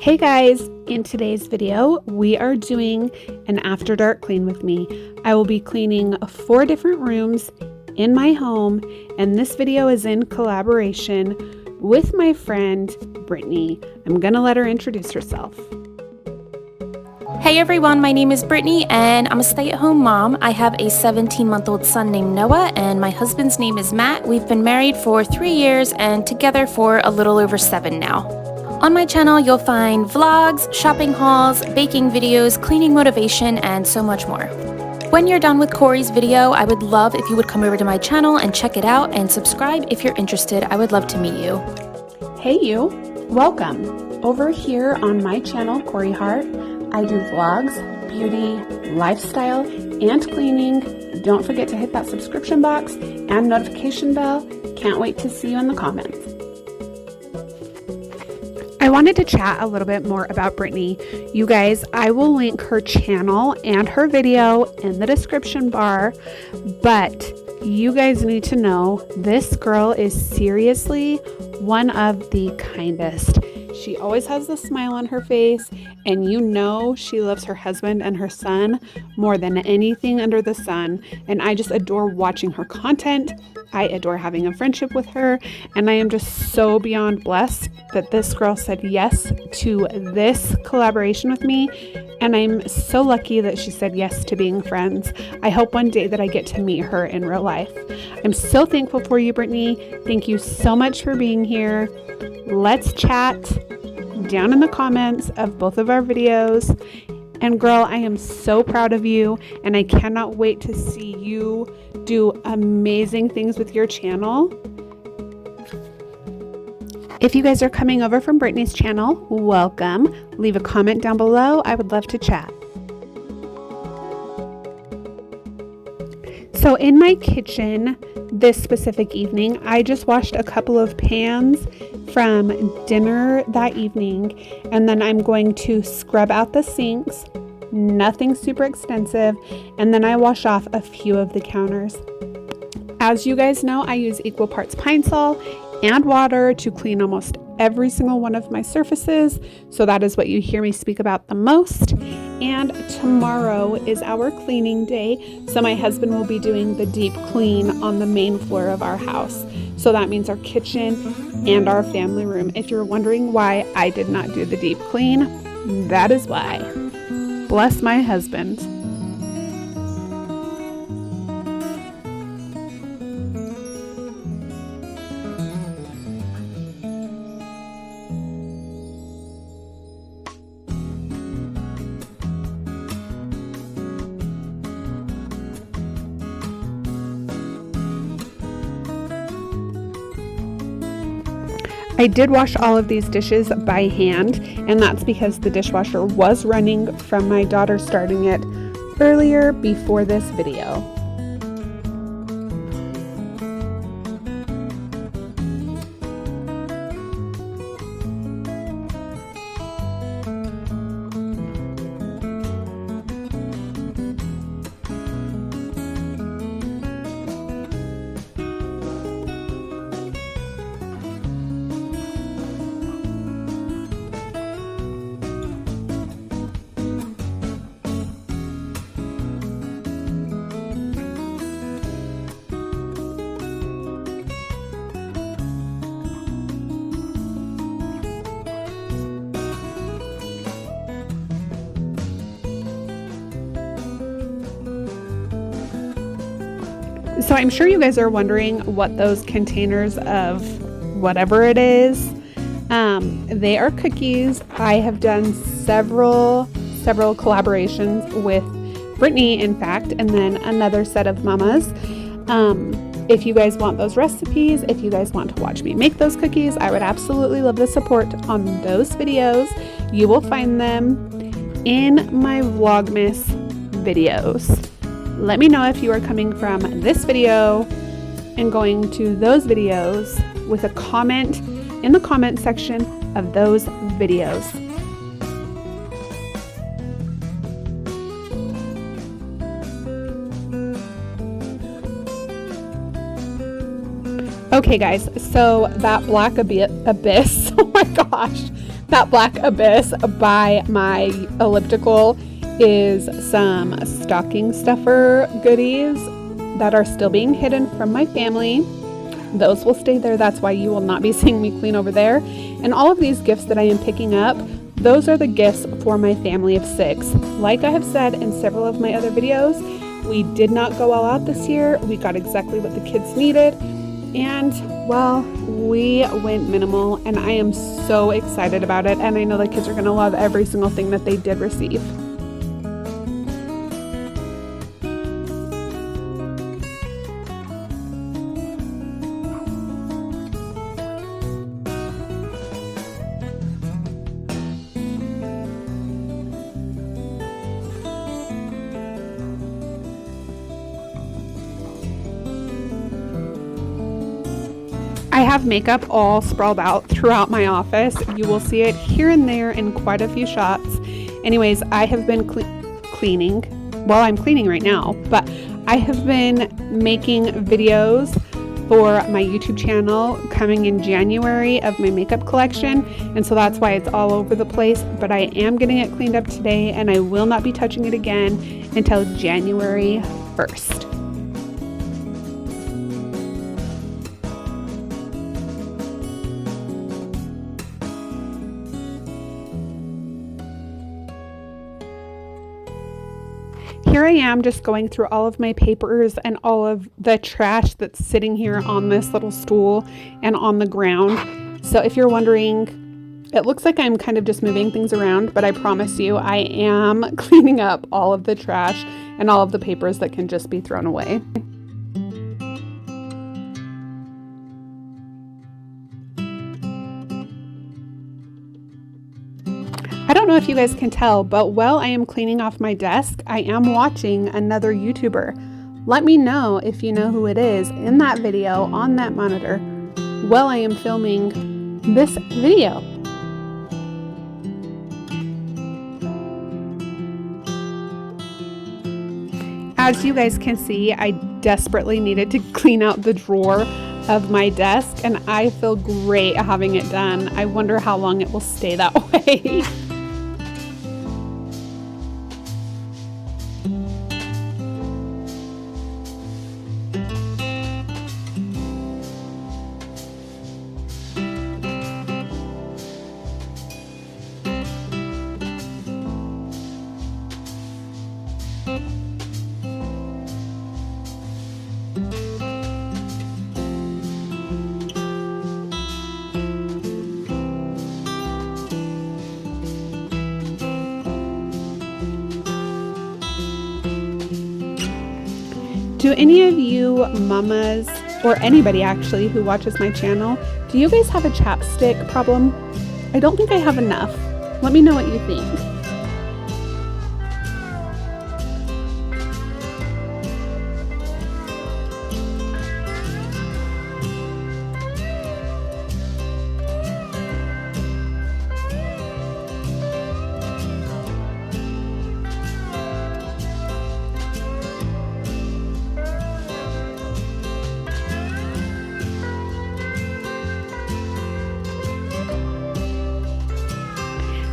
Hey guys, in today's video, we are doing an after dark clean with me. I will be cleaning 4 different rooms in my home, and this video is in collaboration with my friend, Brittany. I'm gonna let her introduce herself. Hey everyone, my name is Brittany and I'm a stay-at-home mom. I have a 17-month-old son named Noah and my husband's name is Matt. We've been married for 3 years and together for a little over 7 now. On my channel, you'll find vlogs, shopping hauls, baking videos, cleaning motivation, and so much more. When you're done with Cori's video, I would love if you would come over to my channel and check it out and subscribe if you're interested. I would love to meet you. Hey you, welcome. Over here on my channel, Cori Heart, I do vlogs, beauty, lifestyle, and cleaning. Don't forget to hit that subscription box and notification bell. Can't wait to see you in the comments. I wanted to chat a little bit more about Brittany. You guys, I will link her channel and her video in the description bar, but you guys need to know this girl is seriously one of the kindest. She always has a smile on her face, and you know she loves her husband and her son more than anything under the sun. And I just adore watching her content. I adore having a friendship with her, and I am just so beyond blessed that this girl said yes to this collaboration with me, and I'm so lucky that she said yes to being friends. I hope one day that I get to meet her in real life. I'm so thankful for you, Brittany. Thank you so much for being here. Let's chat down in the comments of both of our videos. And girl, I am so proud of you, and I cannot wait to see you do amazing things with your channel. If you guys are coming over from Brittany's channel, welcome. Leave a comment down below. I would love to chat. So in my kitchen this specific evening, I just washed a couple of pans from dinner that evening, and then I'm going to scrub out the sinks, nothing super extensive, and then I wash off a few of the counters. As you guys know, I use equal parts Pine Sol and water to clean almost every single one of my surfaces, so that is what you hear me speak about the most. And tomorrow is our cleaning day, so my husband will be doing the deep clean on the main floor of our house. So that means our kitchen and our family room. If you're wondering why I did not do the deep clean, that is why. Bless my husband. I did wash all of these dishes by hand, and that's because the dishwasher was running from my daughter starting it earlier before this video. So I'm sure you guys are wondering what those containers of whatever it is. They are cookies. I have done several collaborations with Brittany, in fact, and then another set of mamas. If you guys want those recipes, if you guys want to watch me make those cookies, I would absolutely love the support on those videos. You will find them in my Vlogmas videos. Let me know if you are coming from this video and going to those videos with a comment in the comment section of those videos. Okay guys, so that black abyss, oh my gosh, That black abyss by my elliptical is some stocking stuffer goodies that are still being hidden from my family. Those will stay there. That's why you will not be seeing me clean over there. And all of these gifts that I am picking up, those are the gifts for my family of 6. Like I have said in several of my other videos, we did not go all out this year. We got exactly what the kids needed. And well, we went minimal, and I am so excited about it. And I know the kids are going to love every single thing that they did receive. I have makeup all sprawled out throughout my office. You will see it here and there in quite a few shots. Anyways, I have been cleaning. Well, I'm cleaning right now, but I have been making videos for my YouTube channel coming in January of my makeup collection. And so that's why it's all over the place, but I am getting it cleaned up today, and I will not be touching it again until January 1st. Here I am just going through all of my papers and all of the trash that's sitting here on this little stool and on the ground. So if you're wondering, it looks like I'm kind of just moving things around, but I promise you I am cleaning up all of the trash and all of the papers that can just be thrown away. I don't know if you guys can tell, but while I am cleaning off my desk, I am watching another YouTuber. Let me know if you know who it is in that video on that monitor while I am filming this video. As you guys can see, I desperately needed to clean out the drawer of my desk, and I feel great having it done. I wonder how long it will stay that way. Do any of you mamas, or anybody actually who watches my channel, do you guys have a chapstick problem? I don't think I have enough. Let me know what you think.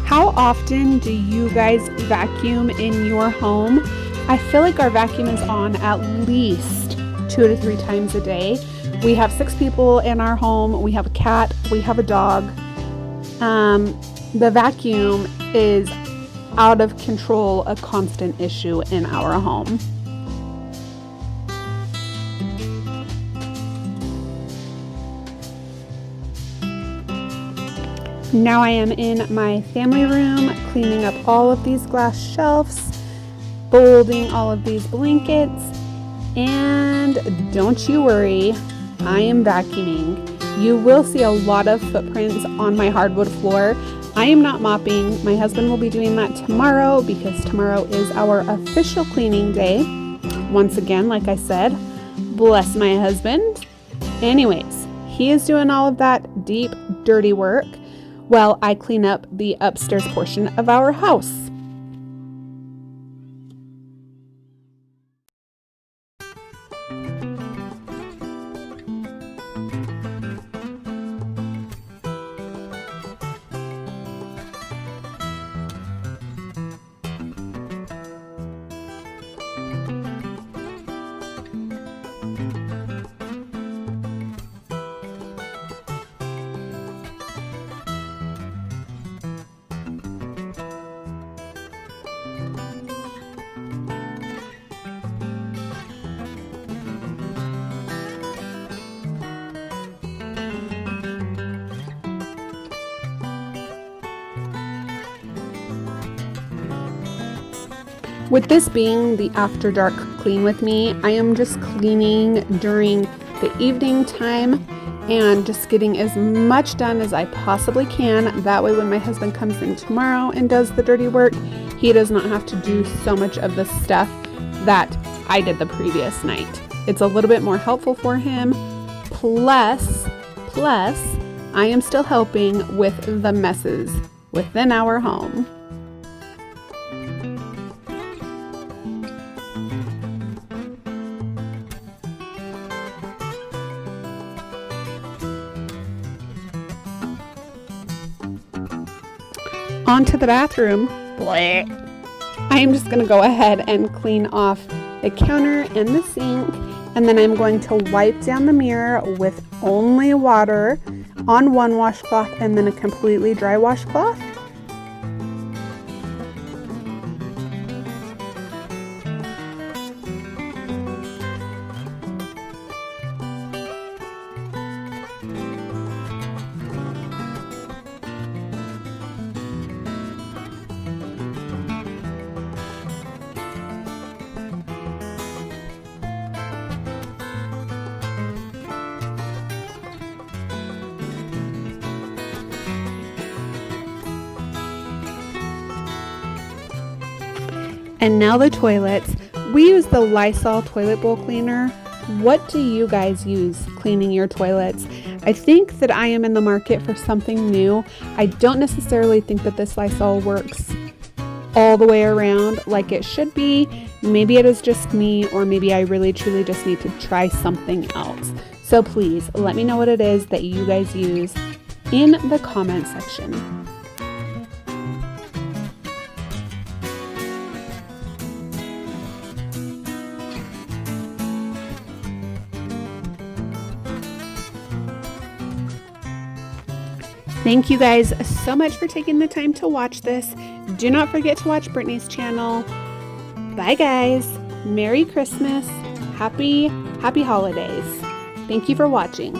How often do you guys vacuum in your home? I feel like our vacuum is on at least 2 to 3 times a day. We have 6 people in our home. We have a cat. We have a dog. The vacuum is out of control, a constant issue in our home. Now I am in my family room, cleaning up all of these glass shelves, folding all of these blankets, and don't you worry, I am vacuuming. You will see a lot of footprints on my hardwood floor. I am not mopping. My husband will be doing that tomorrow because tomorrow is our official cleaning day. Once again, like I said, bless my husband. Anyways, he is doing all of that deep, dirty work while I clean up the upstairs portion of our house. With this being the after dark clean with me, I am just cleaning during the evening time and just getting as much done as I possibly can. That way when my husband comes in tomorrow and does the dirty work, he does not have to do so much of the stuff that I did the previous night. It's a little bit more helpful for him. Plus, I am still helping with the messes within our home. On to the bathroom. Blech. I am just going to go ahead and clean off the counter and the sink, and then I'm going to wipe down the mirror with only water on one washcloth and then a completely dry washcloth. And now the toilets. We use the Lysol toilet bowl cleaner. What do you guys use cleaning your toilets? I think that I am in the market for something new. I don't necessarily think that this Lysol works all the way around like it should be. Maybe it is just me, or maybe I really truly just need to try something else. So please let me know what it is that you guys use in the comment section. Thank you guys so much for taking the time to watch this. Do not forget to watch Brittany's channel. Bye guys. Merry Christmas. Happy holidays. Thank you for watching.